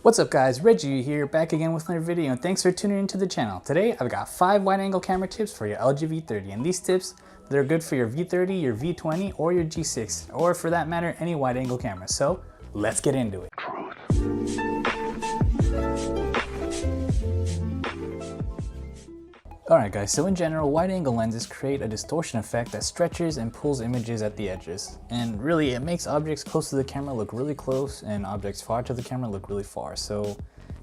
What's up guys, Reggie here, back again with another video, and thanks for tuning into the channel. Today I've got 5 wide angle camera tips for your LG V30, and these tips, they're good for your V30, your V20, or your G6, or for that matter, any wide angle camera. So let's get into it. Alright guys, so in general, wide angle lenses create a distortion effect that stretches and pulls images at the edges. And really, it makes objects close to the camera look really close and objects far to the camera look really far. So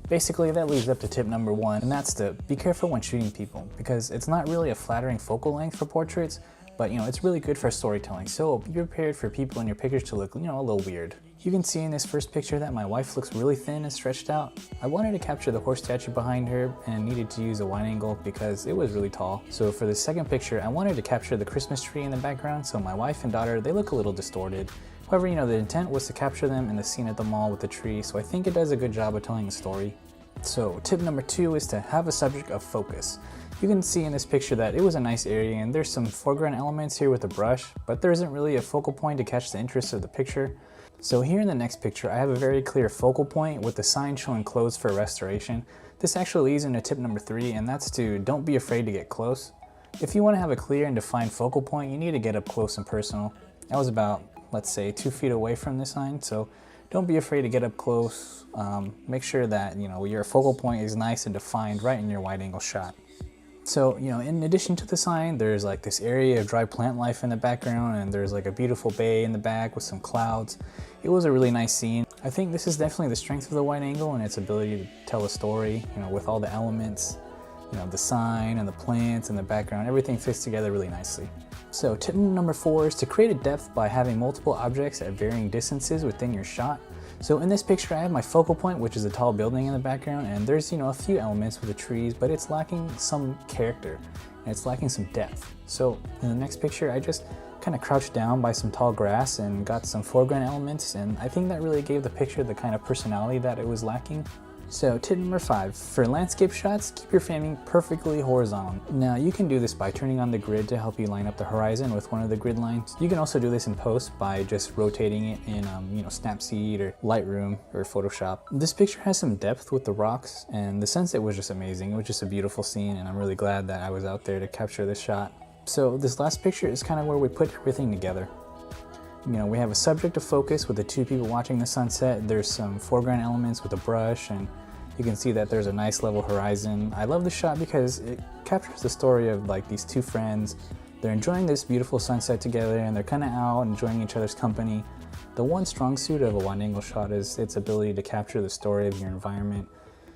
basically that leads up to tip number 1, and that's to be careful when shooting people, because it's not really a flattering focal length for portraits, but it's really good for storytelling. So be prepared for people in your pictures to look, a little weird. You can see in this first picture that my wife looks really thin and stretched out. I wanted to capture the horse statue behind her and needed to use a wide angle because it was really tall. So for the second picture, I wanted to capture the Christmas tree in the background, so my wife and daughter, they look a little distorted. However, the intent was to capture them in the scene at the mall with the tree, so I think it does a good job of telling the story. So tip number 2 is to have a subject of focus. You can see in this picture that it was a nice area and there's some foreground elements here with a brush, but there isn't really a focal point to catch the interest of the picture. So here in the next picture, I have a very clear focal point with the sign showing closed for restoration. This actually leads into tip number 3, and that's to don't be afraid to get close. If you want to have a clear and defined focal point, you need to get up close and personal. I was about, let's say, 2 feet away from this sign, so don't be afraid to get up close. Make sure that your focal point is nice and defined right in your wide angle shot. So, in addition to the sign, there's like this area of dry plant life in the background, and there's like a beautiful bay in the back with some clouds. It was a really nice scene. I think this is definitely the strength of the wide angle and its ability to tell a story, with all the elements, the sign and the plants and the background, everything fits together really nicely. So tip number 4 is to create a depth by having multiple objects at varying distances within your shot. So in this picture, I have my focal point, which is a tall building in the background, and there's a few elements with the trees, but it's lacking some character and it's lacking some depth. So in the next picture, I just kind of crouched down by some tall grass and got some foreground elements, and I think that really gave the picture the kind of personality that it was lacking. So tip number 5, for landscape shots, keep your framing perfectly horizontal. Now you can do this by turning on the grid to help you line up the horizon with one of the grid lines. You can also do this in post by just rotating it in Snapseed or Lightroom or Photoshop. This picture has some depth with the rocks, and the sunset was just amazing. It was just a beautiful scene, and I'm really glad that I was out there to capture this shot. So this last picture is kind of where we put everything together. We have a subject of focus with the 2 people watching the sunset. There's some foreground elements with a brush, and you can see that there's a nice level horizon. I love the shot because it captures the story of like these 2 friends. They're enjoying this beautiful sunset together, and they're kind of out enjoying each other's company. The one strong suit of a wide angle shot is its ability to capture the story of your environment.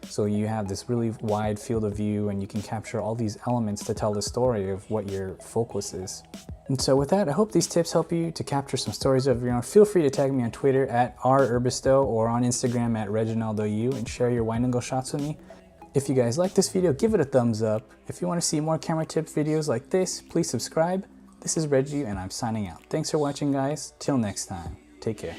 So you have this really wide field of view, and you can capture all these elements to tell the story of what your focus is. And so with that, I hope these tips help you to capture some stories of your own. Feel free to tag me on Twitter at @rurbisto or on Instagram at reginaldoU and share your wide angle shots with me. If you guys like this video, give it a thumbs up. If you want to see more camera tip videos like this, please subscribe. This is Reggie, and I'm signing out. Thanks for watching, guys. Till next time, take care.